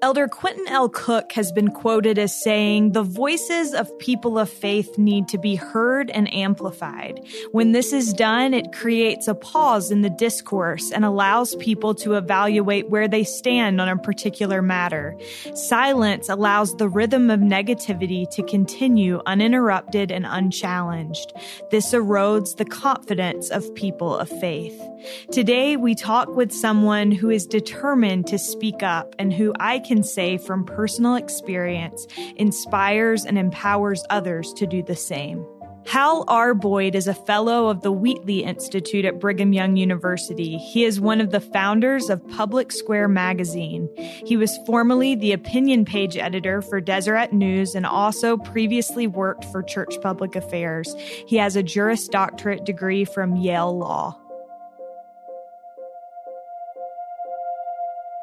Elder Quentin L. Cook has been quoted as saying, "The voices of people of faith need to be heard and amplified. When this is done, it creates a pause in the discourse and allows people to evaluate where they stand on a particular matter. Silence allows the rhythm of negativity to continue uninterrupted and unchallenged. This erodes the confidence of people of faith." Today, we talk with someone who is determined to speak up and who I can say from personal experience inspires and empowers others to do the same. Hal R. Boyd is a fellow of the Wheatley Institute at Brigham Young University. He is one of the founders of Public Square magazine. He was formerly the opinion page editor for Deseret News and also previously worked for Church Public Affairs. He has a Juris Doctorate degree from Yale Law.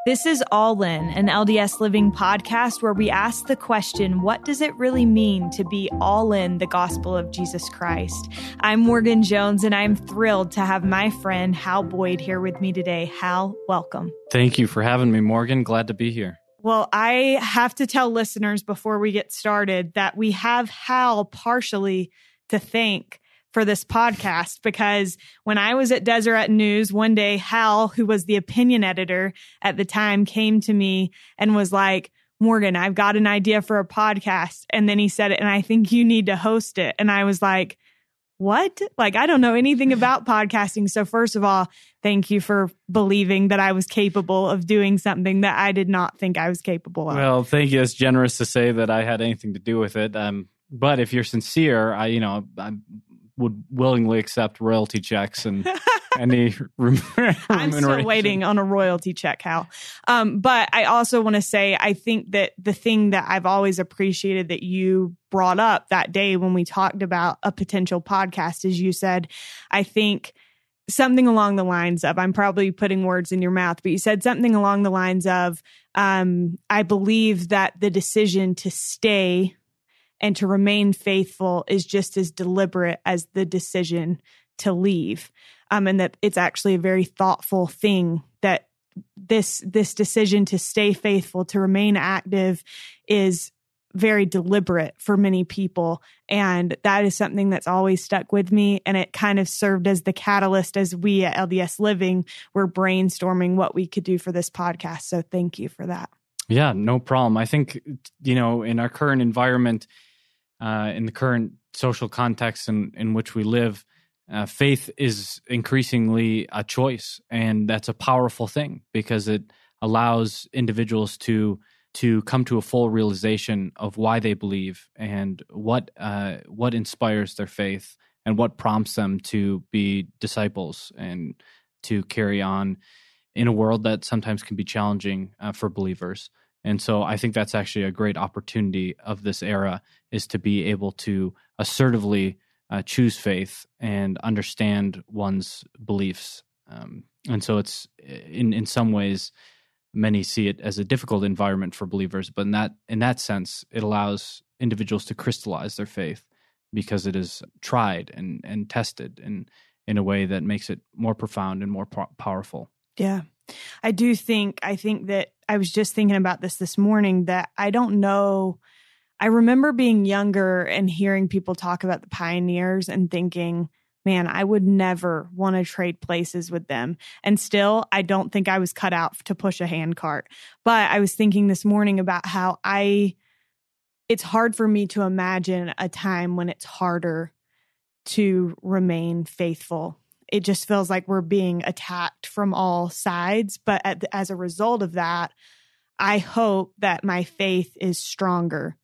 This is All In, an LDS Living podcast where we ask the question, what does it really mean to be all in the gospel of Jesus Christ? I'm Morgan Jones, and I'm thrilled to have my friend Hal Boyd here with me today. Hal, welcome. Thank you for having me, Morgan. Glad to be here. Well, I have to tell listeners before we get started that we have Hal partially to thank for this podcast, because when I was at Deseret News, one day, Hal, who was the opinion editor at the time, came to me and was like, "Morgan, I've got an idea for a podcast." And then he said it, "And I think you need to host it." And I was like, what? Like, I don't know anything about podcasting. So first of all, thank you for believing that I was capable of doing something that I did not think I was capable of. Well, thank you. It's generous to say that I had anything to do with it. But if you're sincere, I would willingly accept royalty checks and any I'm still waiting on a royalty check, Hal. But I also want to say, I think that the thing that I've always appreciated that you brought up that day when we talked about a potential podcast is you said, I think something along the lines of, I'm probably putting words in your mouth, but you said something along the lines of, I believe that the decision to stay and to remain faithful is just as deliberate as the decision to leave. And that it's actually a very thoughtful thing, that this decision to stay faithful, to remain active, is very deliberate for many people. And that is something that's always stuck with me. And it kind of served as the catalyst as we at LDS Living were brainstorming what we could do for this podcast. So thank you for that. Yeah, no problem. I think, in our current environment, in the current social context in which we live, faith is increasingly a choice. And that's a powerful thing because it allows individuals to come to a full realization of why they believe and what inspires their faith and what prompts them to be disciples and to carry on in a world that sometimes can be challenging for believers. And so I think that's actually a great opportunity of this era, is to be able to assertively choose faith and understand one's beliefs. And so it's in some ways, many see it as a difficult environment for believers, but in that sense, it allows individuals to crystallize their faith because it is tried and tested in a way that makes it more profound and more powerful. Yeah. I think that I was just thinking about this morning, that I don't know. I remember being younger and hearing people talk about the pioneers and thinking, man, I would never want to trade places with them. And still, I don't think I was cut out to push a handcart. But I was thinking this morning about how it's hard for me to imagine a time when it's harder to remain faithful. It just feels like we're being attacked from all sides. But as a result of that, I hope that my faith is stronger.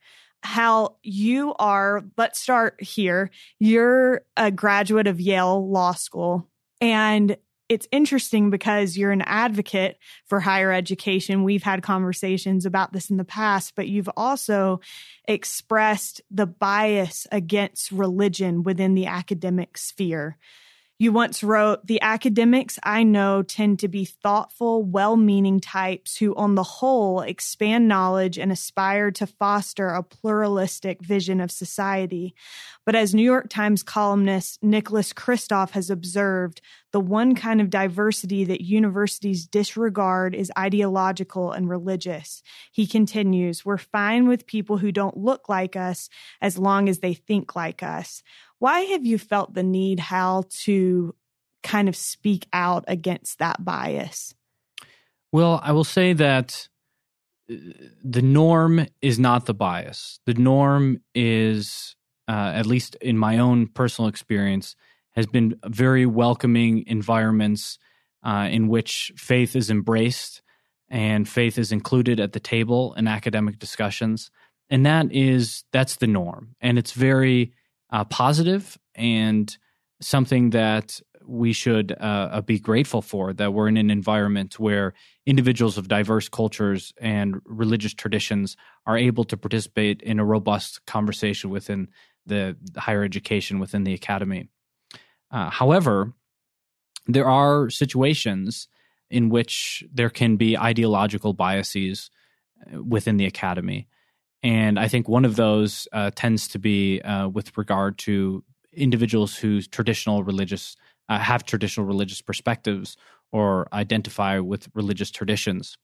Hal, let's start here. You're a graduate of Yale Law School, and it's interesting because you're an advocate for higher education. We've had conversations about this in the past, but you've also expressed the bias against religion within the academic sphere. You once wrote, "The academics I know tend to be thoughtful, well-meaning types who, on the whole, expand knowledge and aspire to foster a pluralistic vision of society. But as New York Times columnist Nicholas Kristof has observed, The one kind of diversity that universities disregard is ideological and religious. He continues, we're fine with people who don't look like us as long as they think like us. Why have you felt the need, Hal, to kind of speak out against that bias? Well, I will say that the norm is not the bias. The norm is, at least in my own personal experience, has been very welcoming environments in which faith is embraced and faith is included at the table in academic discussions. And that's the norm. And it's very positive and something that we should be grateful for, that we're in an environment where individuals of diverse cultures and religious traditions are able to participate in a robust conversation within the higher education, within the academy. However, there are situations in which there can be ideological biases within the academy. And I think one of those tends to be with regard to individuals whose have traditional religious perspectives or identify with religious traditions.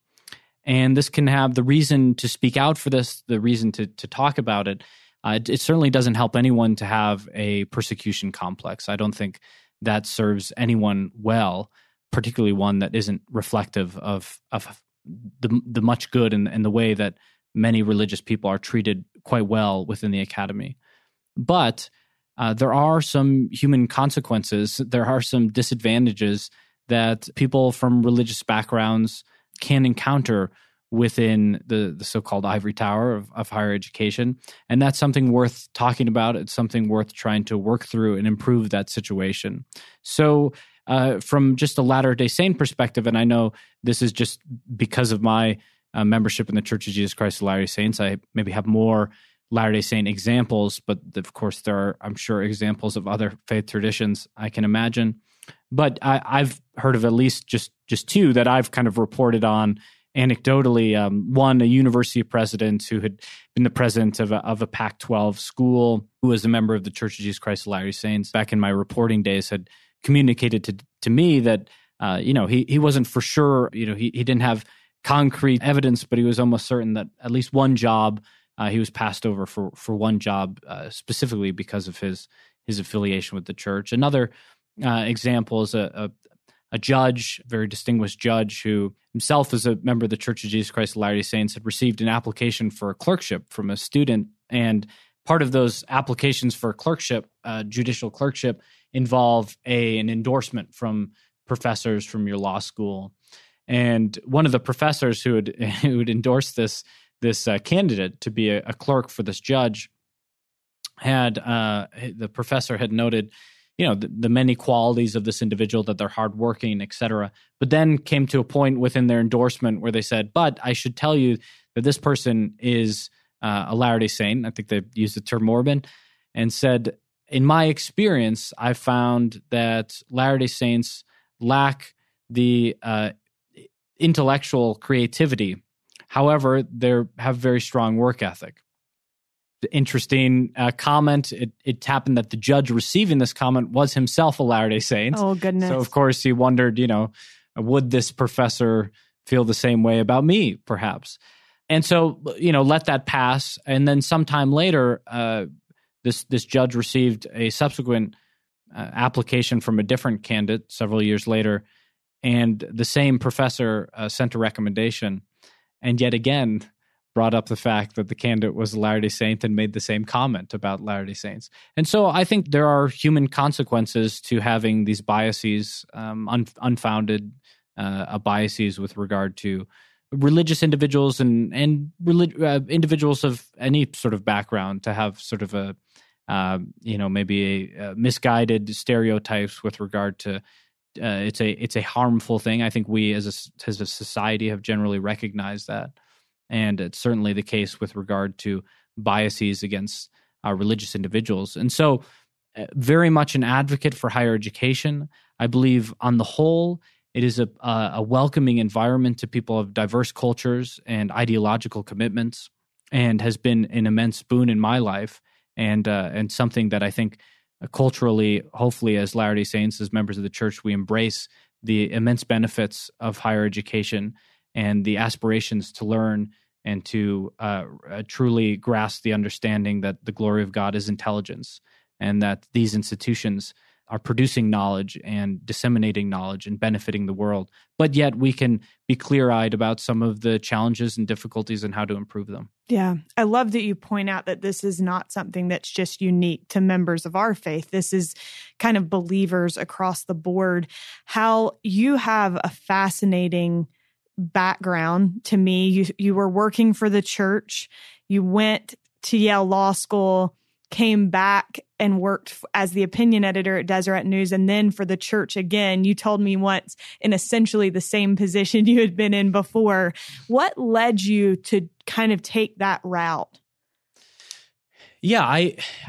And this can have the reason to speak out for this, the reason to talk about it. It certainly doesn't help anyone to have a persecution complex. I don't think that serves anyone well, particularly one that isn't reflective of the much good and the way that many religious people are treated quite well within the academy. But there are some human consequences. There are some disadvantages that people from religious backgrounds can encounter within the so-called ivory tower of higher education. And that's something worth talking about. It's something worth trying to work through and improve that situation. So from just a Latter-day Saint perspective, and I know this is just because of my membership in the Church of Jesus Christ of Latter-day Saints, I maybe have more Latter-day Saint examples, but of course there are, I'm sure, examples of other faith traditions I can imagine. But I've heard of at least just two that I've kind of reported on anecdotally. One, a university president who had been the president of a Pac-12 school, who was a member of the Church of Jesus Christ of Latter-day Saints back in my reporting days, had communicated to me that he wasn't for sure. He didn't have concrete evidence, but he was almost certain that at least one job he was passed over for one job specifically because of his affiliation with the church. Another example is a judge, a very distinguished judge, who himself is a member of the Church of Jesus Christ of Latter-day Saints, had received an application for a clerkship from a student. And part of those applications for a clerkship, judicial clerkship, involve an endorsement from professors from your law school. And one of the professors who had endorsed this candidate to be a clerk for this judge the professor had noted, the many qualities of this individual, that they're hardworking, et cetera, but then came to a point within their endorsement where they said, but I should tell you that this person is a Latter-day Saint. I think they used the term Mormon, and said, in my experience, I found that Latter-day Saints lack the intellectual creativity. However, they have very strong work ethic. The interesting comment. It happened that the judge receiving this comment was himself a Latter-day Saint. Oh, goodness. So, of course, he wondered, would this professor feel the same way about me, perhaps? And so, let that pass. And then sometime later, this judge received a subsequent application from a different candidate several years later, and the same professor sent a recommendation, and yet again brought up the fact that the candidate was a Latter-day Saint and made the same comment about Latter-day Saints. And so I think there are human consequences to having these biases, unfounded biases with regard to religious individuals and individuals of any sort of background, to have sort of a maybe a misguided stereotypes with regard to it's a harmful thing. I think we as a society have generally recognized that. And it's certainly the case with regard to biases against religious individuals. And so very much an advocate for higher education. I believe on the whole, it is a welcoming environment to people of diverse cultures and ideological commitments, and has been an immense boon in my life, and something that I think culturally, hopefully as Latter-day Saints, as members of the church, we embrace the immense benefits of higher education and the aspirations to learn and to truly grasp the understanding that the glory of God is intelligence, and that these institutions are producing knowledge and disseminating knowledge and benefiting the world. But yet we can be clear-eyed about some of the challenges and difficulties and how to improve them. Yeah. I love that you point out that this is not something that's just unique to members of our faith. This is kind of believers across the board. Hal, you have a fascinating background to me. You were working for the church. You went to Yale Law School, came back and worked as the opinion editor at Deseret News, and then for the church again. You told me once in essentially the same position you had been in before. What led you to kind of take that route? Yeah,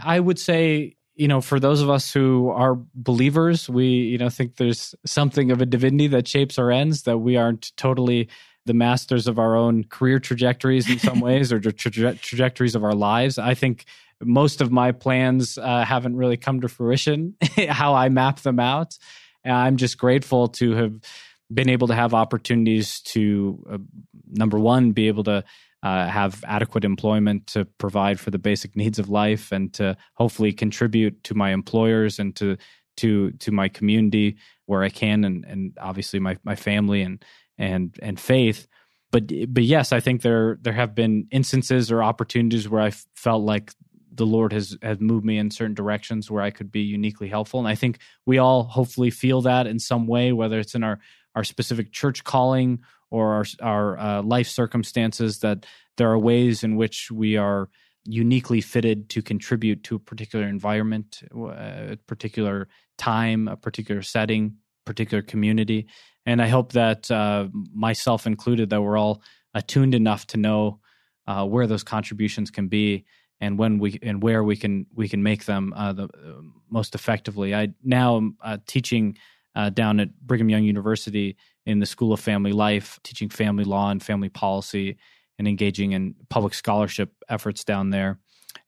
I would say, for those of us who are believers, we, think there's something of a divinity that shapes our ends, that we aren't totally the masters of our own career trajectories in some ways, or trajectories of our lives. I think most of my plans haven't really come to fruition, how I map them out. I'm just grateful to have been able to have opportunities to, number one, be able to have adequate employment to provide for the basic needs of life, and to hopefully contribute to my employers and to my community where I can, and obviously my family and faith. But yes, I think there have been instances or opportunities where I felt like the Lord has moved me in certain directions where I could be uniquely helpful. And I think we all hopefully feel that in some way, whether it's in our specific church calling or our life circumstances, that there are ways in which we are uniquely fitted to contribute to a particular environment, a particular time, a particular setting, particular community. And I hope that myself included, that we're all attuned enough to know where those contributions can be, and when where we can make them the most effectively. I now am teaching down at Brigham Young University in the School of Family Life, teaching family law and family policy, and engaging in public scholarship efforts down there.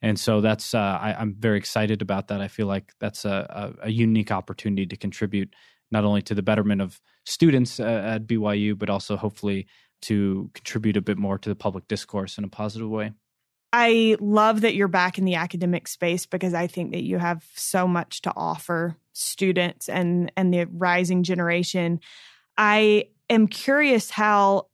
And so that's I'm very excited about that. I feel like that's a unique opportunity to contribute not only to the betterment of students at BYU, but also hopefully to contribute a bit more to the public discourse in a positive way. I love that you're back in the academic space, because I think that you have so much to offer students and the rising generation. I am curious how,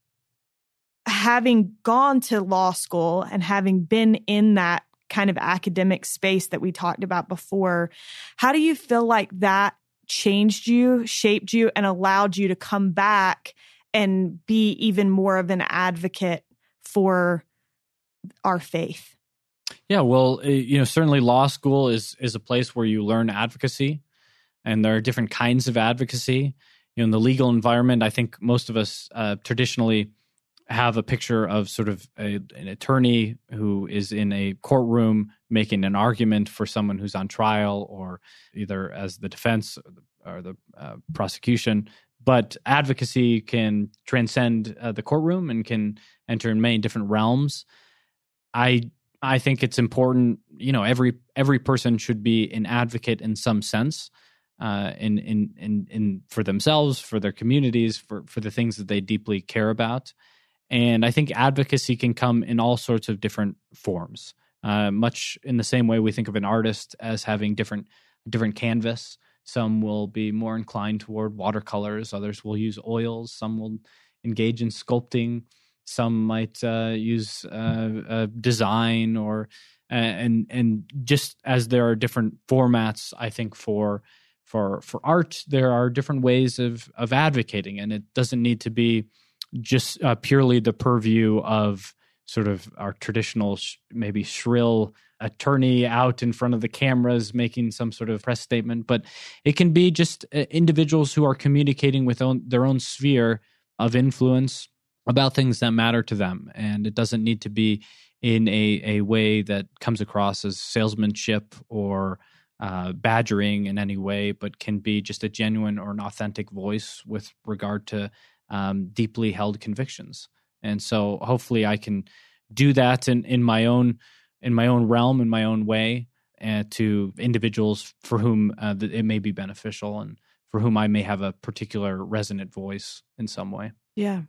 having gone to law school and having been in that kind of academic space that we talked about before, how do you feel like that changed you, shaped you, and allowed you to come back and be even more of an advocate for our faith? Yeah, well, certainly law school is a place where you learn advocacy, and there are different kinds of advocacy. In the legal environment, I think most of us traditionally have a picture of sort of an attorney who is in a courtroom making an argument for someone who's on trial, or either as the defense or the prosecution. But advocacy can transcend the courtroom and can enter in many different realms. I think it's important, every person should be an advocate in some sense, in for themselves, for their communities, for the things that they deeply care about. And I think advocacy can come in all sorts of different forms, much in the same way we think of an artist as having different canvas. Some will be more inclined toward watercolors, others will use oils, some will engage in sculpting, some might use design, or and just as there are different formats, I think for art, there are different ways of advocating, and it doesn't need to be just purely the purview of sort of our traditional, maybe shrill attorney out in front of the cameras making some sort of press statement, but it can be just individuals who are communicating with their own sphere of influence about things that matter to them. And it doesn't need to be in a way that comes across as salesmanship or badgering in any way, but can be just a genuine or an authentic voice with regard to deeply held convictions. And so hopefully I can do that in my own realm, in my own way. to individuals for whom it may be beneficial and for whom I may have a particular resonant voice in some way. Yeah.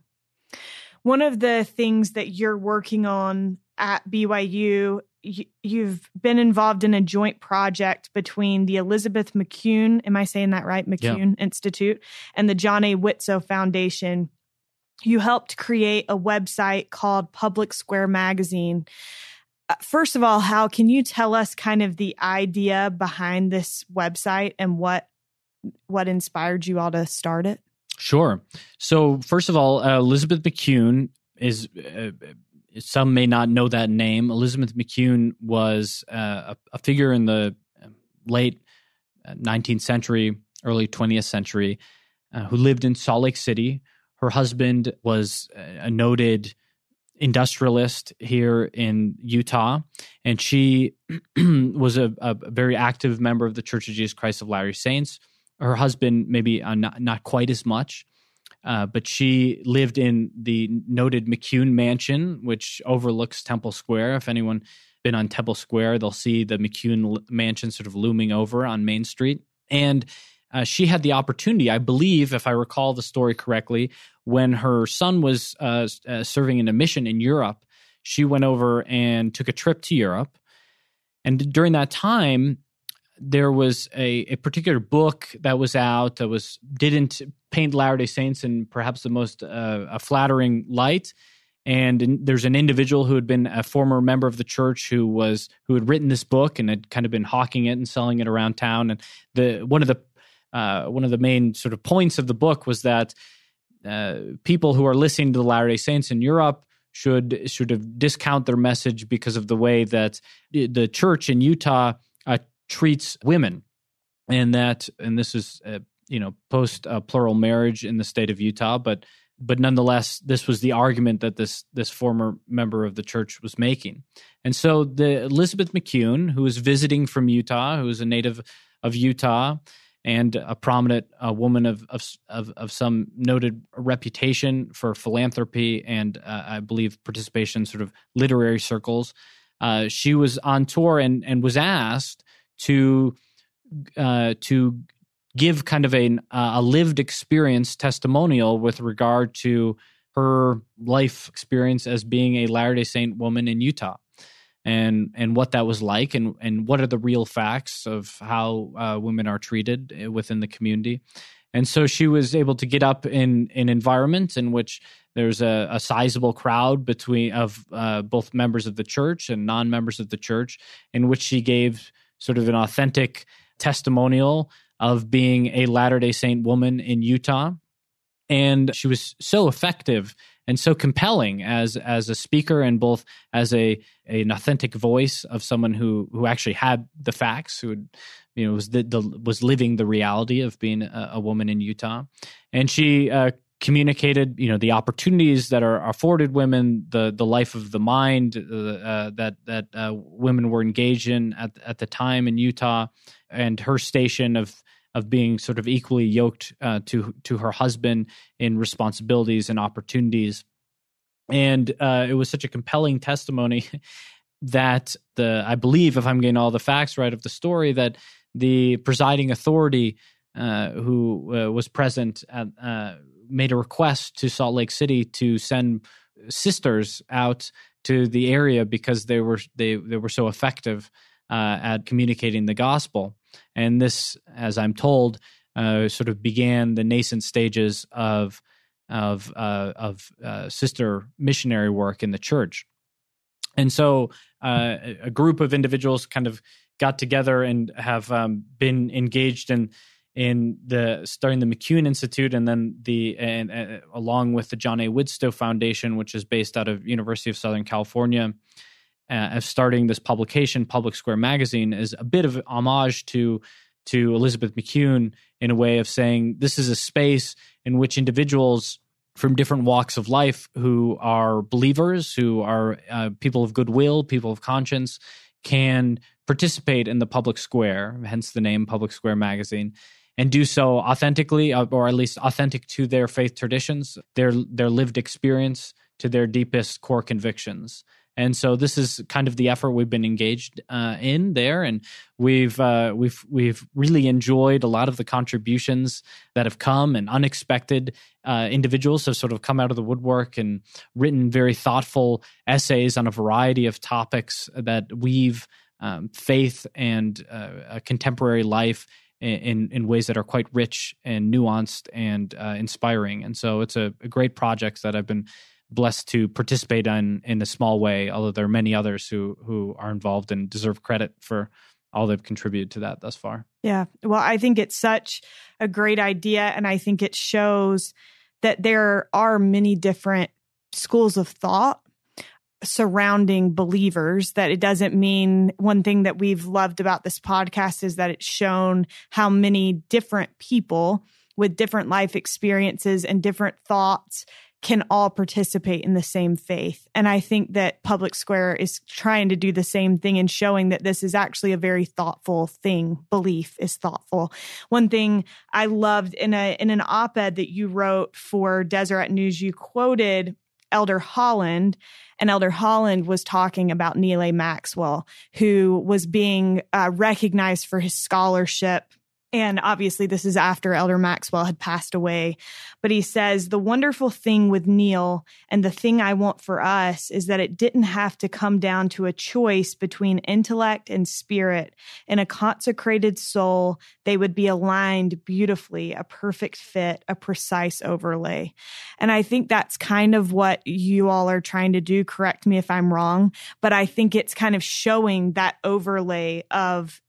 One of the things that you're working on at BYU, you've been involved in a joint project between the Elizabeth McCune, am I saying that right? McCune Institute, and the John A. Whitsoe Foundation. You helped create a website called Public Square Magazine. First of all, Hal, can you tell us kind of the idea behind this website and what inspired you all to start it? Sure. So first of all, Elizabeth McCune is, some may not know that name. Elizabeth McCune was a figure in the late 19th century, early 20th century, who lived in Salt Lake City. Her husband was a noted industrialist here in Utah, and she was a very active member of the Church of Jesus Christ of Latter-day Saints. Her husband, maybe not quite as much, but she lived in the noted McCune Mansion, which overlooks Temple Square. If anyone been on Temple Square, they'll see the McCune Mansion sort of looming over on Main Street. And she had the opportunity, I believe, if I recall the story correctly, when her son was serving in a mission in Europe, she went over and took a trip to Europe. And during that time, there was a particular book that was out that didn't paint Latter-day Saints in perhaps the most a flattering light. And there's an individual who had been a former member of the church who had written this book and had kind of been hawking it and selling it around town. And one of the main sort of points of the book was that people who are listening to the Latter-day Saints in Europe should have discount their message because of the way that the church in Utah treats women, and this is post plural marriage in the state of Utah, but nonetheless, this was the argument that this former member of the church was making. And so the Elizabeth McCune, who was visiting from Utah, who is a native of Utah and a prominent woman of some noted reputation for philanthropy and I believe participation in sort of literary circles, she was on tour and was asked to give kind of a lived experience testimonial with regard to her life experience as being a Latter-day Saint woman in Utah, and what that was like, and what are the real facts of how women are treated within the community. And so she was able to get up in an environment in which there's a sizable crowd of both members of the church and non-members of the church, in which she gave sort of an authentic testimonial of being a Latter-day Saint woman in Utah. And she was so effective and so compelling as a speaker, and both as an authentic voice of someone who actually had the facts, who was living the reality of being a woman in Utah. And she communicated, the opportunities that are afforded women, the life of the mind that women were engaged in at the time in Utah, and her station of being sort of equally yoked to her husband in responsibilities and opportunities. And it was such a compelling testimony that I believe, if I'm getting all the facts right of the story, that the presiding authority who was present made a request to Salt Lake City to send sisters out to the area because they were so effective at communicating the gospel. And this, as I'm told, sort of began the nascent stages of sister missionary work in the church. And so a group of individuals kind of got together and have been engaged in starting the McCune Institute, and then along with the John A. Whitsoe Foundation, which is based out of University of Southern California, of starting this publication, Public Square Magazine, is a bit of homage to Elizabeth McCune, in a way of saying this is a space in which individuals from different walks of life who are believers, who are people of goodwill, people of conscience, can participate in the public square, hence the name Public Square Magazine, and do so authentically, or at least authentic to their faith traditions, their lived experience, to their deepest core convictions. And so this is kind of the effort we've been engaged in there, and we've really enjoyed a lot of the contributions that have come, and unexpected individuals have sort of come out of the woodwork and written very thoughtful essays on a variety of topics that weave faith and contemporary life in ways that are quite rich and nuanced and inspiring. And so it's a great project that I've been blessed to participate in a small way, although there are many others who are involved and deserve credit for all they've contributed to that thus far. Yeah. Well, I think it's such a great idea, and I think it shows that there are many different schools of thought surrounding believers, that it doesn't mean one thing that we've loved about this podcast is that it's shown how many different people with different life experiences and different thoughts can all participate in the same faith. And I think that Public Square is trying to do the same thing and showing that this is actually a very thoughtful thing. Belief is thoughtful. One thing I loved in an op-ed that you wrote for Deseret News, you quoted Elder Holland, and Elder Holland was talking about Neal A. Maxwell, who was being recognized for his scholarship. And obviously, this is after Elder Maxwell had passed away. But he says, the wonderful thing with Neal, and the thing I want for us, is that it didn't have to come down to a choice between intellect and spirit. In a consecrated soul, they would be aligned beautifully, a perfect fit, a precise overlay. And I think that's kind of what you all are trying to do. Correct me if I'm wrong, but I think it's kind of showing that overlay of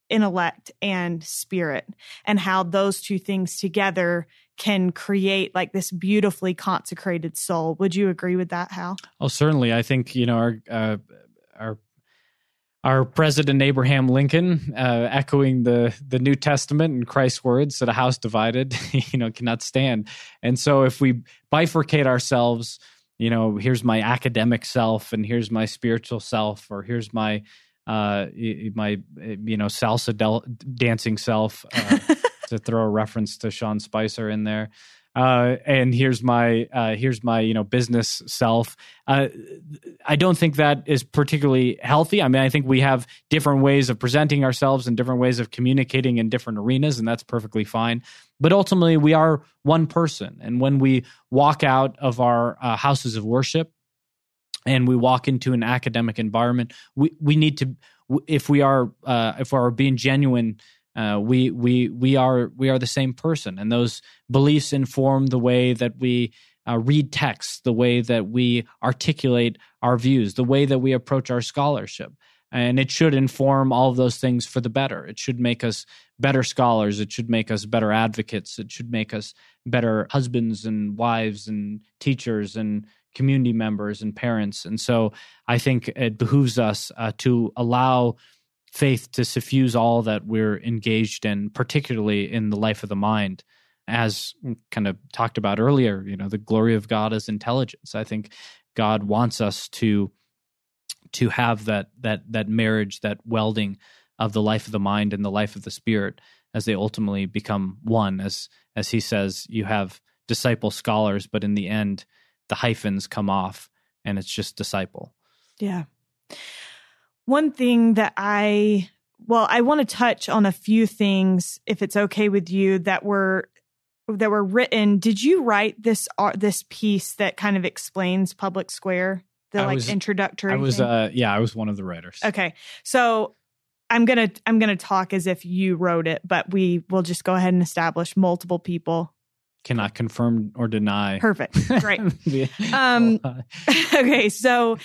intellect and spirit, and how those two things together can create like this beautifully consecrated soul. Would you agree with that, Hal? Oh, certainly. I think, our President Abraham Lincoln, echoing the New Testament and Christ's words that a house divided, cannot stand. And so if we bifurcate ourselves, here's my academic self, and here's my spiritual self, or here's my salsa dancing self, to throw a reference to Sean Spicer in there. And here's my business self. I don't think that is particularly healthy. I mean, I think we have different ways of presenting ourselves and different ways of communicating in different arenas, and that's perfectly fine. But ultimately, we are one person. And when we walk out of our houses of worship, and we walk into an academic environment, we need to, if we're being genuine, we are the same person, and those beliefs inform the way that we read texts, the way that we articulate our views, the way that we approach our scholarship. And it should inform all of those things for the better. It should make us better scholars. It should make us better advocates. It should make us better husbands and wives and teachers and community members and parents. And so I think it behooves us to allow faith to suffuse all that we're engaged in, particularly in the life of the mind. As kind of talked about earlier, the glory of God is intelligence. I think God wants us to have that marriage, that welding of the life of the mind and the life of the spirit as they ultimately become one. As he says, you have disciple scholars, but in the end, the hyphens come off and it's just disciple. Yeah. One thing that I want to touch on a few things, if it's okay with you, that were written. Did you write this piece that kind of explains Public Square? Introductory. I was one of the writers. Okay. So I'm gonna talk as if you wrote it, but we will just go ahead and establish multiple people. Cannot confirm or deny. Perfect. Great. Okay. So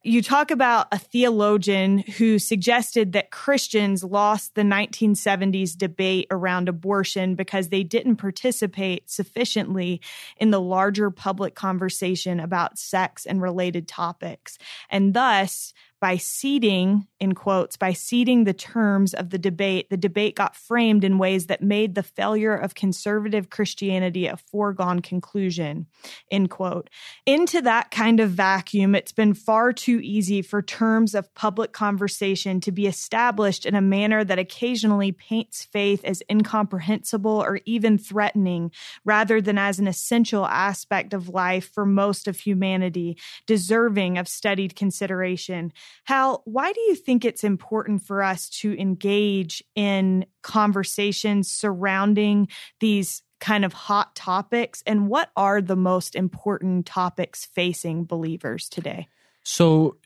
you talk about a theologian who suggested that Christians lost the 1970s debate around abortion because they didn't participate sufficiently in the larger public conversation about sex and related topics. And thus, by seeding, in quotes, by seeding the terms of the debate got framed in ways that made the failure of conservative Christianity a foregone conclusion, end quote. Into that kind of vacuum, it's been far too easy for terms of public conversation to be established in a manner that occasionally paints faith as incomprehensible or even threatening, rather than as an essential aspect of life for most of humanity, deserving of studied consideration. Hal, why do you think it's important for us to engage in conversations surrounding these kind of hot topics? And what are the most important topics facing believers today? So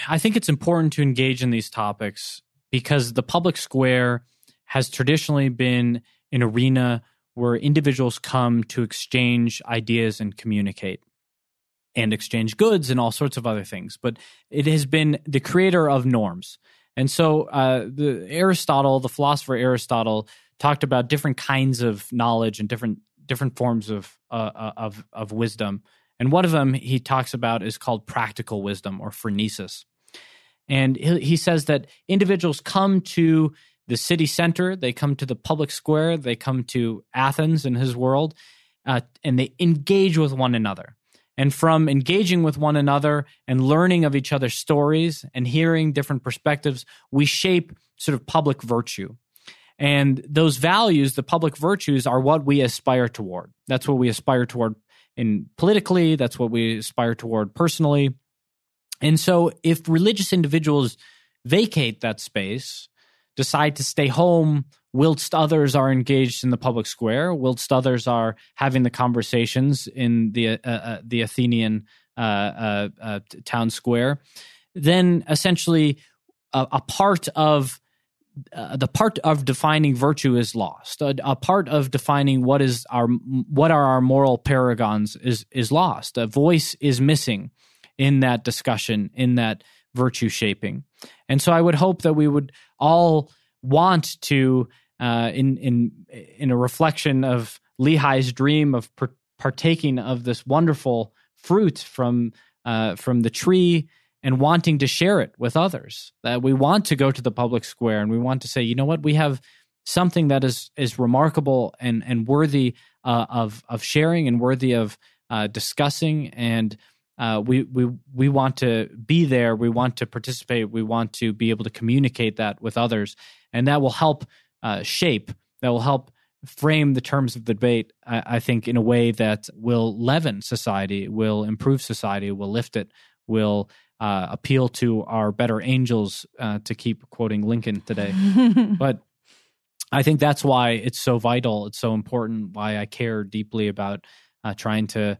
I think it's important to engage in these topics because the public square has traditionally been an arena where individuals come to exchange ideas and communicate and exchange goods and all sorts of other things. But it has been the creator of norms. And so the philosopher Aristotle, talked about different kinds of knowledge and different forms of wisdom. And one of them he talks about is called practical wisdom or phronesis. And he says that individuals come to the city center, they come to the public square, they come to Athens in his world, and they engage with one another. And from engaging with one another and learning of each other's stories and hearing different perspectives, we shape sort of public virtue. And those values, the public virtues, are what we aspire toward. That's what we aspire toward politically. That's what we aspire toward personally. And so if religious individuals vacate that space, decide to stay home whilst others are engaged in the public square, whilst others are having the conversations in the Athenian town square, then essentially a part of the part of defining virtue is lost. A part of defining what are our moral paragons is lost. A voice is missing in that discussion, in that virtue shaping. And so I would hope that we would all want to, in a reflection of Lehi's dream of partaking of this wonderful fruit from the tree and wanting to share it with others, that we want to go to the public square and we want to say, you know what, we have something that is remarkable and worthy of sharing and worthy of discussing, and we want to be there, we want to participate, we want to be able to communicate that with others, and that will help shape, that will help frame the terms of the debate, I think, in a way that will leaven society, will improve society, will lift it, will appeal to our better angels, to keep quoting Lincoln today. But I think that's why it's so vital, it's so important, why I care deeply about trying to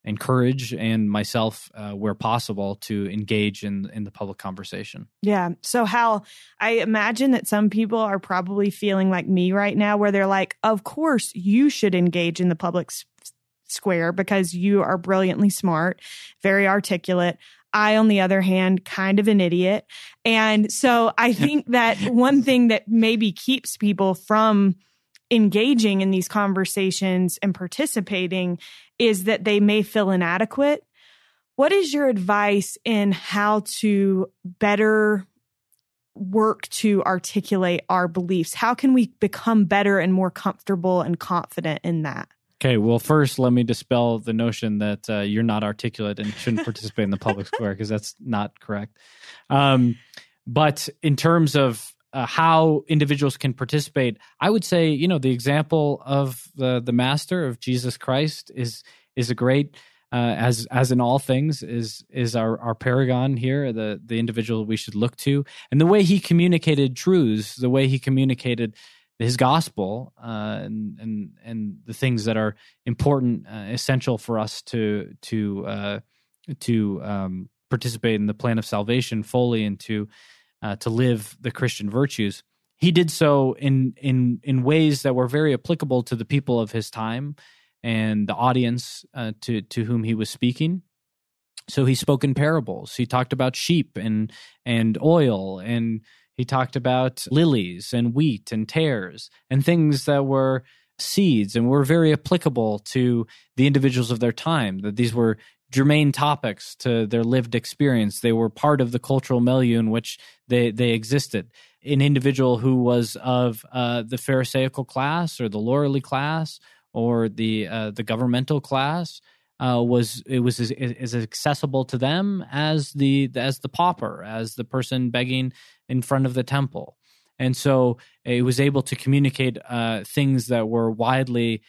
encourage and myself, where possible, to engage in the public conversation. Yeah. So Hal, I imagine that some people are probably feeling like me right now, where they're like, of course you should engage in the public square because you are brilliantly smart, very articulate. I, on the other hand, kind of an idiot. And so I think that one thing that maybe keeps people from engaging in these conversations and participating is that they may feel inadequate. What is your advice in how to better work to articulate our beliefs? How can we become better and more comfortable and confident in that? Okay, well, first, let me dispel the notion that you're not articulate and shouldn't participate in the public square, because that's not correct. But in terms of how individuals can participate, I would say, the example of the Master, of Jesus Christ, is a great, as in all things, is our paragon here, the individual we should look to, and the way he communicated truths, the way he communicated his gospel, and the things that are important, essential for us to participate in the plan of salvation fully, and to live the Christian virtues. He did so in ways that were very applicable to the people of his time and the audience to whom he was speaking. So he spoke in parables. He talked about sheep and oil, and he talked about lilies and wheat and tares and things that were seeds and were very applicable to the individuals of their time, that these were germane topics to their lived experience. They were part of the cultural milieu in which they existed. An individual who was of the Pharisaical class or the lawyerly class or the governmental class was as accessible to them as the pauper, as the person begging in front of the temple. And so it was able to communicate things that were widely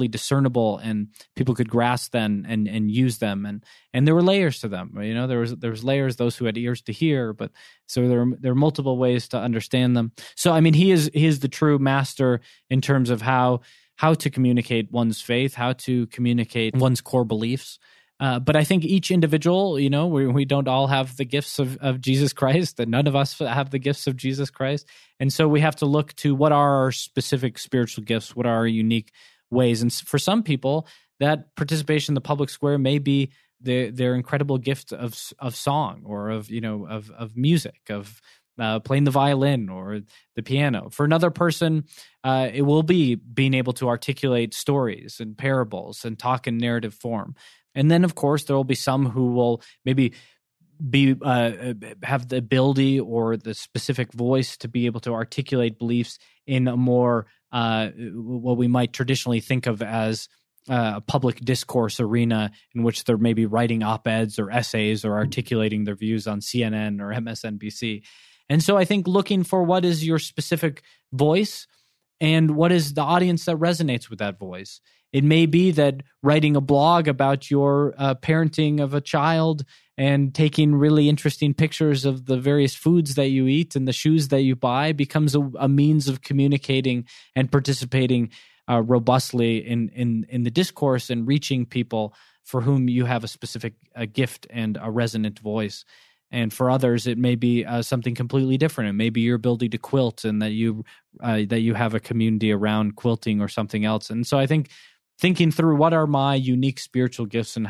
discernible, and people could grasp them and use them. And there were layers to them. You know, there was layers. Those who had ears to hear, but so there are multiple ways to understand them. So I mean, he is the true master in terms of how to communicate one's faith, how to communicate one's core beliefs. But I think each individual, you know, we don't all have the gifts of Jesus Christ, and none of us have the gifts of Jesus Christ. And so we have to look to what are our specific spiritual gifts, what are our unique ways. And for some people, that participation in the public square may be their incredible gift of song, or of music, of playing the violin or the piano. For another person, it will be being able to articulate stories and parables and talk in narrative form. And then, of course, there will be some who will maybe have the ability or the specific voice to be able to articulate beliefs in a more what we might traditionally think of as a public discourse arena, in which they're maybe writing op-eds or essays or articulating their views on CNN or MSNBC. And so I think looking for what is your specific voice and what is the audience that resonates with that voice. It may be that writing a blog about your parenting of a child and taking really interesting pictures of the various foods that you eat and the shoes that you buy becomes a means of communicating and participating robustly in the discourse and reaching people for whom you have a specific gift and a resonant voice. And for others, it may be something completely different. It may be your ability to quilt, and that you have a community around quilting or something else. And so I think thinking through what are my unique spiritual gifts and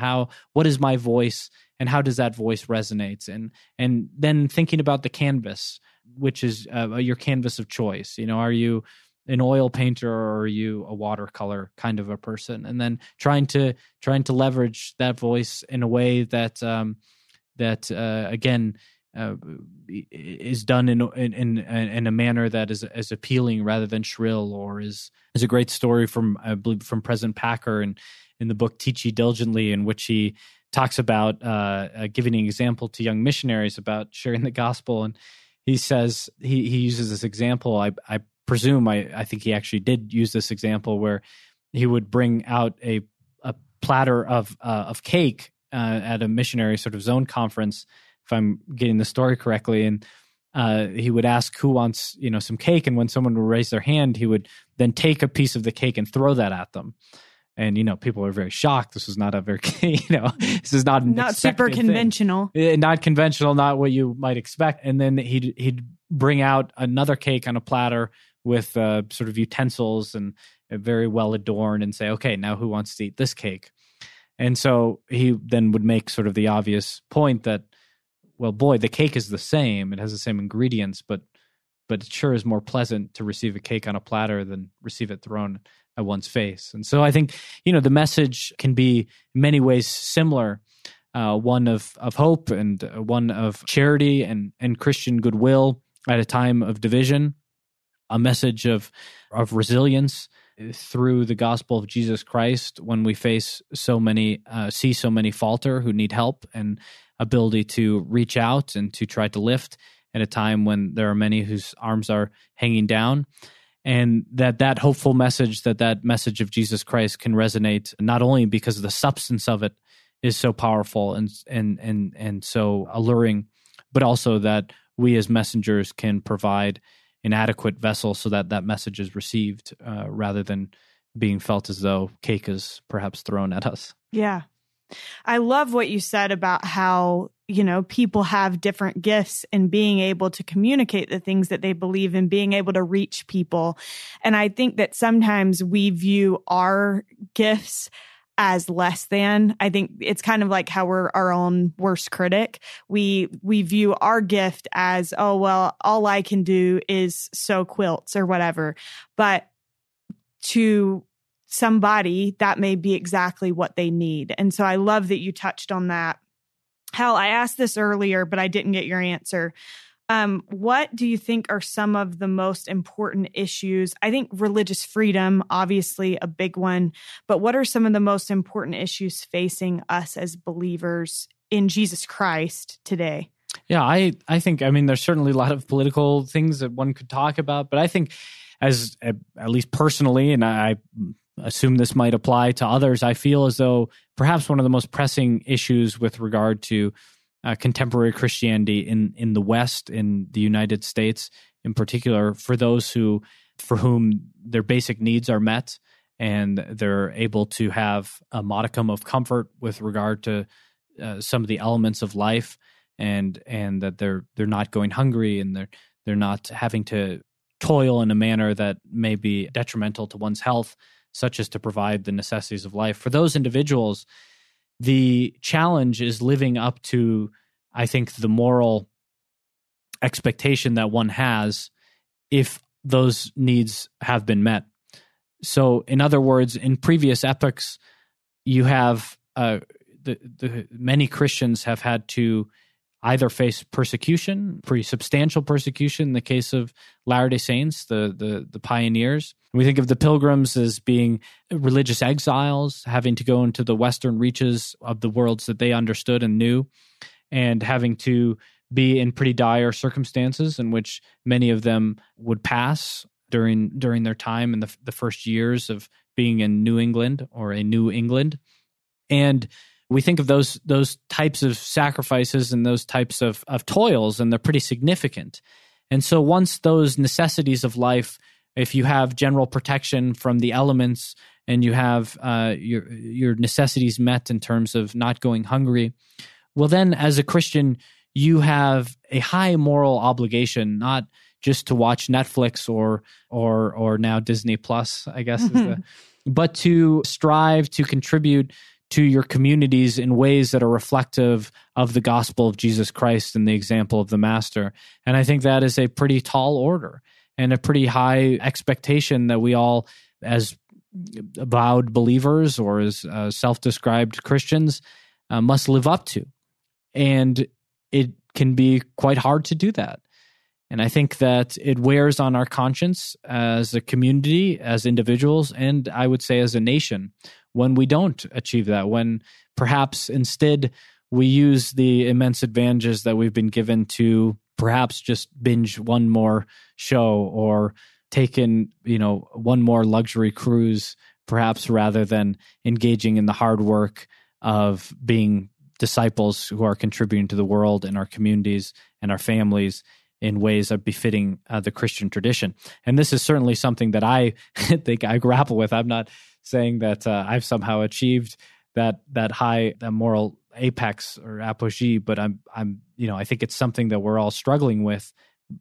what is my voice and how does that voice resonate, and then thinking about the canvas, which is your canvas of choice. You know, are you an oil painter or are you a watercolor kind of a person? And then trying to leverage that voice in a way that again is done in a manner that is appealing rather than shrill, or is a great story from, I believe, from President Packer in the book Teach Ye Diligently, in which he talks about giving an example to young missionaries about sharing the gospel. And he says he uses this example. I presume I think he actually did use this example, where he would bring out a platter of cake at a missionary sort of zone conference, if I'm getting the story correctly, and he would ask who wants, some cake, and when someone would raise their hand, he would then take a piece of the cake and throw that at them. And people are very shocked. This is not a very, this is not super conventional, not conventional, not what you might expect. And then he'd bring out another cake on a platter with sort of utensils and very well adorned, and say, "Okay, now who wants to eat this cake?" And so he then would make sort of the obvious point that, well, boy, the cake is the same. It has the same ingredients, but it sure is more pleasant to receive a cake on a platter than receive it thrown at one's face. And so I think, the message can be in many ways similar, one of hope and one of charity and Christian goodwill at a time of division, a message of resilience through the gospel of Jesus Christ when we face see so many falter who need help, and ability to reach out and to try to lift at a time when there are many whose arms are hanging down. And that hopeful message, that message of Jesus Christ can resonate not only because the substance of it is so powerful and so alluring, but also that we as messengers can provide an adequate vessel so that message is received, rather than being felt as though cake is perhaps thrown at us. Yeah. I love what you said about how, people have different gifts in being able to communicate the things that they believe in, being able to reach people. And I think that sometimes we view our gifts as less than. I think it's kind of like how we're our own worst critic. We view our gift as, oh, well, all I can do is sew quilts or whatever. But to somebody, that may be exactly what they need. And so I love that you touched on that. Hal, I asked this earlier, but I didn't get your answer. What do you think are some of the most important issues? I think religious freedom, obviously a big one, but what are some of the most important issues facing us as believers in Jesus Christ today? Yeah, I think, there's certainly a lot of political things that one could talk about, but I think as, at least personally, and I assume this might apply to others, I feel as though perhaps one of the most pressing issues with regard to contemporary Christianity in the West, in the United States in particular, for those for whom their basic needs are met and they're able to have a modicum of comfort with regard to some of the elements of life, and that they're not going hungry, and they're not having to toil in a manner that may be detrimental to one's health, such as to provide the necessities of life. For those individuals, the challenge is living up to, I think, the moral expectation that one has if those needs have been met. So, in other words, in previous epochs, you have the many Christians have had to either face persecution, pretty substantial persecution in the case of Latter-day Saints, the pioneers. We think of the Pilgrims as being religious exiles, having to go into the western reaches of the worlds that they understood and knew, and having to be in pretty dire circumstances in which many of them would pass during their time in the first years of being in New England or a New England. And we think of those types of sacrifices and those types of toils, and they're pretty significant. And so once those necessities of life, if you have general protection from the elements and you have your necessities met in terms of not going hungry, well then as a Christian, you have a high moral obligation, not just to watch Netflix or now Disney Plus, I guess, but to strive to contribute to your communities in ways that are reflective of the gospel of Jesus Christ and the example of the Master. And I think that is a pretty tall order and a pretty high expectation that we all, as avowed believers or as self-described Christians, must live up to. And it can be quite hard to do that. And I think that it wears on our conscience as a community, as individuals, and I would say as a nation, when we don't achieve that, when perhaps instead we use the immense advantages that we've been given to perhaps just binge one more show or take in, one more luxury cruise, perhaps rather than engaging in the hard work of being disciples who are contributing to the world and our communities and our families in ways that befitting the Christian tradition. And this is certainly something that I think I grapple with. I'm not saying that I've somehow achieved that moral apex or apogee, but I think it's something that we're all struggling with,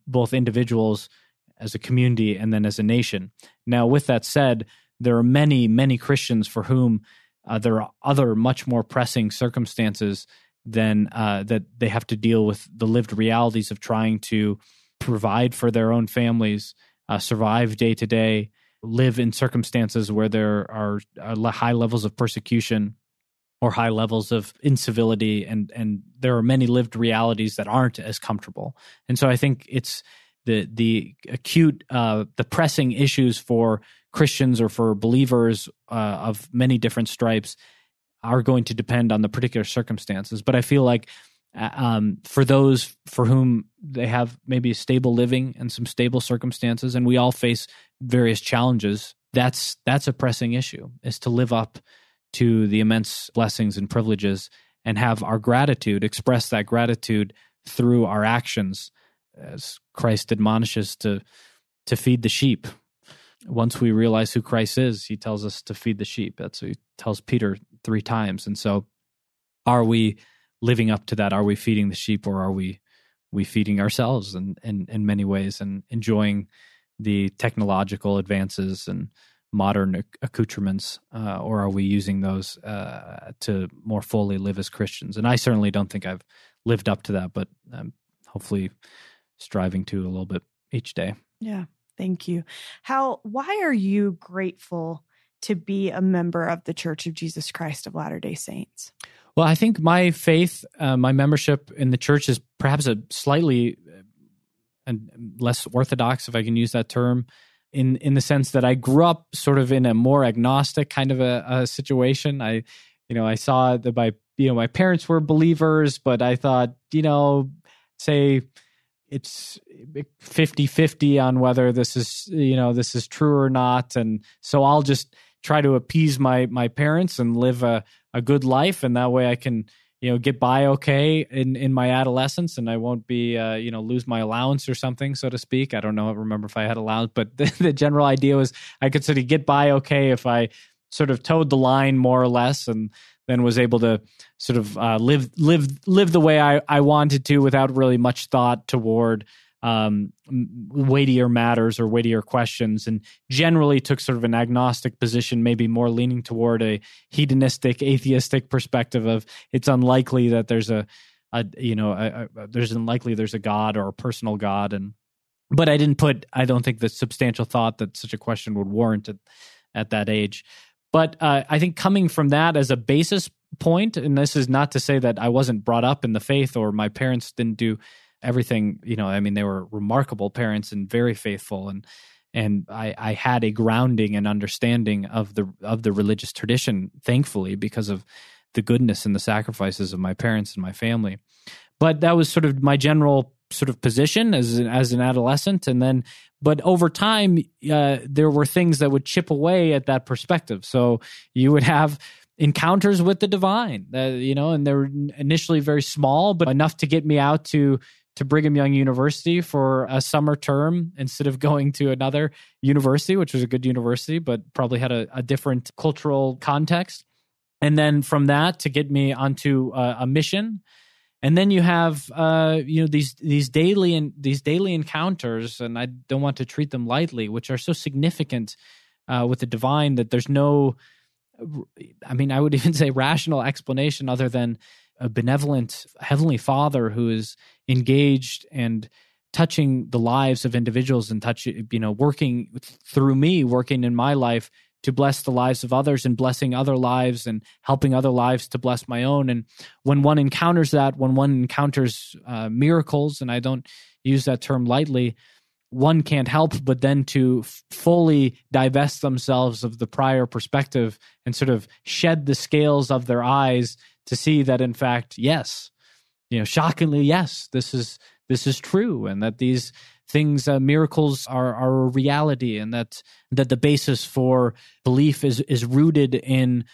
both individuals as a community and then as a nation. Now, with that said, there are many, many Christians for whom there are other much more pressing circumstances than that they have to deal with the lived realities of trying to provide for their own families, survive day to day, live in circumstances where there are high levels of persecution or high levels of incivility, and there are many lived realities that aren't as comfortable. And so I think it's the acute, the pressing issues for Christians or for believers of many different stripes are going to depend on the particular circumstances. But I feel like for those for whom they have maybe a stable living and some stable circumstances, and we all face various challenges, that's a pressing issue, is to live up to the immense blessings and privileges and have our gratitude, express that gratitude through our actions, as Christ admonishes to feed the sheep. Once we realize who Christ is, he tells us to feed the sheep. That's what he tells Peter 3 times. And so are we living up to that? Are we feeding the sheep, or are we feeding ourselves in many ways and enjoying the technological advances and modern accoutrements, or are we using those to more fully live as Christians? And I certainly don't think I've lived up to that, but I'm hopefully striving to a little bit each day. Yeah, thank you. Hal, why are you grateful to be a member of the Church of Jesus Christ of Latter-day Saints? Well, I think my faith, my membership in the church is perhaps a slightly less orthodox, if I can use that term, in the sense that I grew up sort of in a more agnostic kind of a situation. I saw that my parents were believers, but I thought, say it's 50-50 on whether this is true or not. And so I'll just try to appease my parents and live a good life. And that way I can, get by okay in my adolescence, and I won't be, lose my allowance or something, so to speak. I don't remember if I had allowance, but the general idea was I could sort of get by okay if I sort of towed the line more or less, and then was able to sort of live the way I wanted to without really much thought toward weightier matters or weightier questions, and generally took sort of an agnostic position, maybe more leaning toward a hedonistic, atheistic perspective of it's unlikely that there's there's a God or a personal God, but I don't think the substantial thought that such a question would warrant at that age. But I think coming from that as a basis point, and this is not to say that I wasn't brought up in the faith or my parents didn't do everything, they were remarkable parents and very faithful, and I had a grounding and understanding of the religious tradition, thankfully, because of the goodness and the sacrifices of my parents and my family. But that was sort of my general sort of position as an adolescent, but over time, there were things that would chip away at that perspective. So you would have encounters with the divine, and they were initially very small, but enough to get me out to Brigham Young University for a summer term instead of going to another university, which was a good university, but probably had a different cultural context. And then from that to get me onto a mission. And then you have these daily encounters, and I don't want to treat them lightly, which are so significant with the divine that there's no, I would even say rational explanation other than a benevolent Heavenly Father who is engaged and touching the lives of individuals and working through me, working in my life to bless the lives of others and blessing other lives and helping other lives to bless my own. And when one encounters that, when one encounters miracles, and I don't use that term lightly, one can't help but then to fully divest themselves of the prior perspective and sort of shed the scales of their eyes to see that, in fact, yes, shockingly, yes, this is true, and that these things, miracles are a reality, and that the basis for belief is rooted in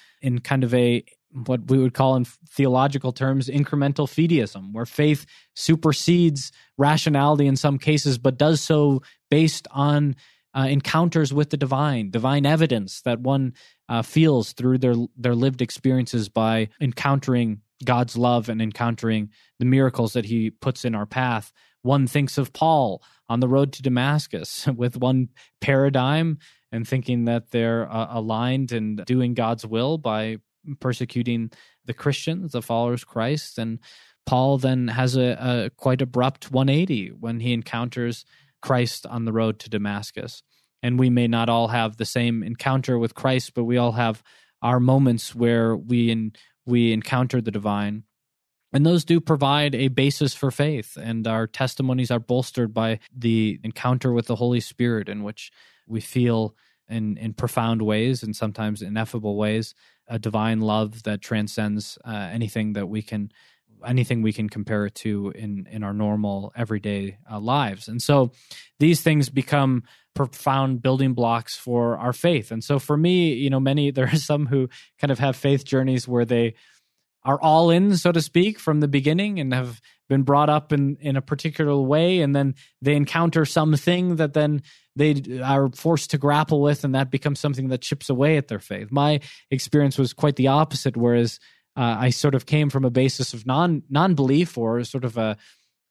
kind of a what we would call in theological terms incremental fideism, where faith supersedes rationality in some cases, but does so based on encounters with the divine evidence that one feels through their lived experiences by encountering God's love and encountering the miracles that he puts in our path. One thinks of Paul on the road to Damascus with one paradigm and thinking that they're aligned and doing God's will by persecuting the Christians, the followers of Christ. And Paul then has a quite abrupt 180 when he encounters Christ on the road to Damascus. And we may not all have the same encounter with Christ, but we all have our moments where we encounter the divine. And those do provide a basis for faith, and our testimonies are bolstered by the encounter with the Holy Spirit, in which we feel in profound ways and sometimes ineffable ways a divine love that transcends anything we can compare it to in our normal everyday lives. And so these things become profound building blocks for our faith. And so for me, there are some who kind of have faith journeys where they are all in, so to speak, from the beginning and have been brought up in a particular way, and then they encounter something that then they are forced to grapple with, and that becomes something that chips away at their faith. My experience was quite the opposite, whereas I sort of came from a basis of non-belief, or sort of I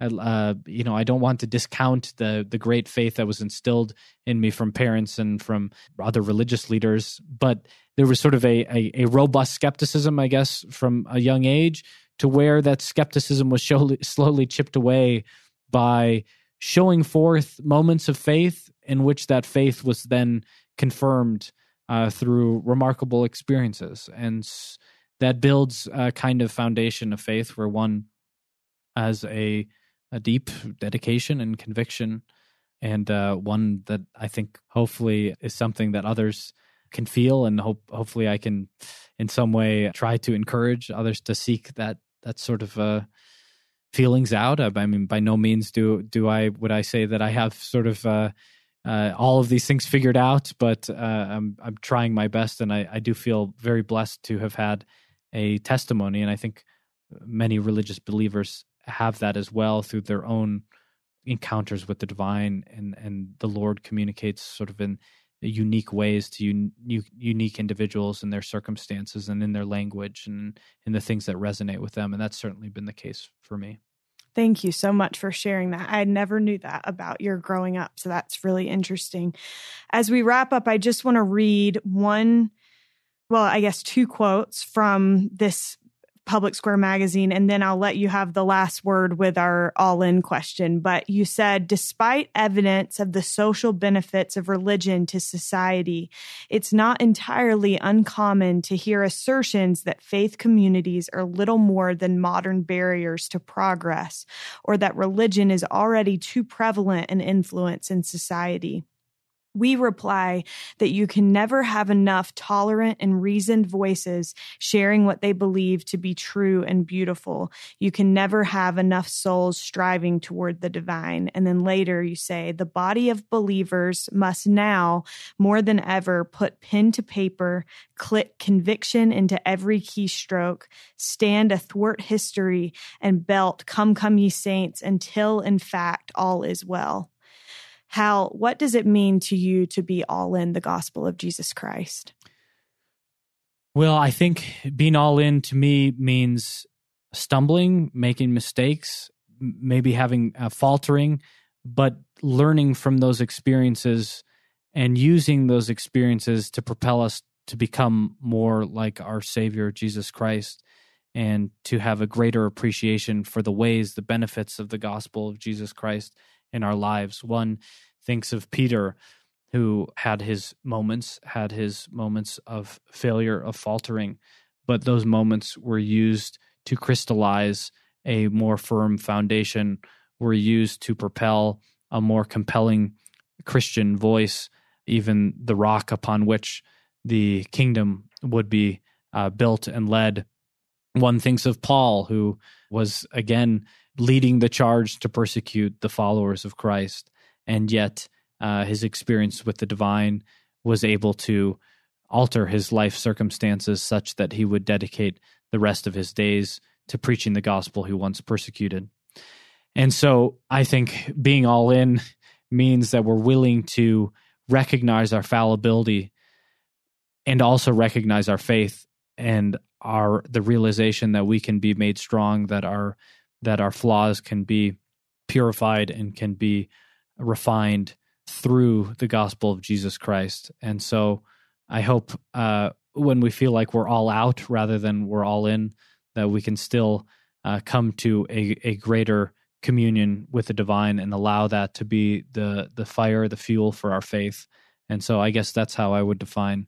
don't want to discount the great faith that was instilled in me from parents and from other religious leaders, but there was sort of a robust skepticism, I guess, from a young age, to where that skepticism was slowly chipped away by showing forth moments of faith in which that faith was then confirmed through remarkable experiences. And that builds a kind of foundation of faith where one has a deep dedication and conviction, and one that I think hopefully is something that others can feel, and hopefully I can in some way try to encourage others to seek that sort of feelings out. I mean, by no means would I say that I have sort of all of these things figured out, but I'm trying my best, and I do feel very blessed to have had a testimony, and I think many religious believers have that as well through their own encounters with the divine, and the Lord communicates sort of in unique ways to unique individuals in their circumstances and in their language and in the things that resonate with them. And that's certainly been the case for me. Thank you so much for sharing that. I never knew that about your growing up, so that's really interesting. As we wrap up, I just want to read two quotes from this Public Square magazine, and then I'll let you have the last word with our all-in question. But you said, despite evidence of the social benefits of religion to society, it's not entirely uncommon to hear assertions that faith communities are little more than modern barriers to progress, or that religion is already too prevalent an influence in society. We reply that you can never have enough tolerant and reasoned voices sharing what they believe to be true and beautiful. You can never have enough souls striving toward the divine. And then later you say, the body of believers must now, more than ever, put pen to paper, click conviction into every keystroke, stand athwart history, and belt, come ye saints, until, in fact, all is well. Hal, what does it mean to you to be all in the gospel of Jesus Christ? Well, I think being all in to me means stumbling, making mistakes, maybe having faltering, but learning from those experiences and using those experiences to propel us to become more like our Savior, Jesus Christ, and to have a greater appreciation for the ways, the benefits of the gospel of Jesus Christ in our lives. One thinks of Peter, who had his moments of failure, of faltering, but those moments were used to crystallize a more firm foundation, were used to propel a more compelling Christian voice, even the rock upon which the kingdom would be built and led. One thinks of Paul, who was, again, leading the charge to persecute the followers of Christ, and yet his experience with the divine was able to alter his life circumstances such that he would dedicate the rest of his days to preaching the gospel he once persecuted. And so I think being all in means that we're willing to recognize our fallibility and also recognize our faith and the realization that we can be made strong, that our flaws can be purified and can be refined through the gospel of Jesus Christ. And so I hope when we feel like we're all out rather than we're all in, that we can still come to a greater communion with the divine and allow that to be the fire, the fuel for our faith. And so I guess that's how I would define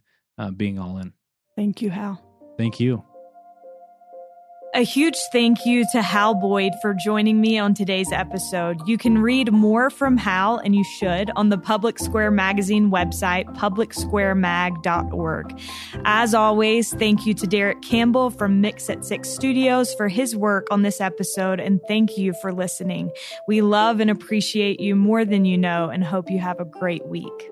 being all in. Thank you, Hal. Thank you. A huge thank you to Hal Boyd for joining me on today's episode. You can read more from Hal, and you should, on the Public Square Magazine website, publicsquaremag.org. As always, thank you to Derek Campbell from Mix at 6 Studios for his work on this episode, and thank you for listening. We love and appreciate you more than you know, and hope you have a great week.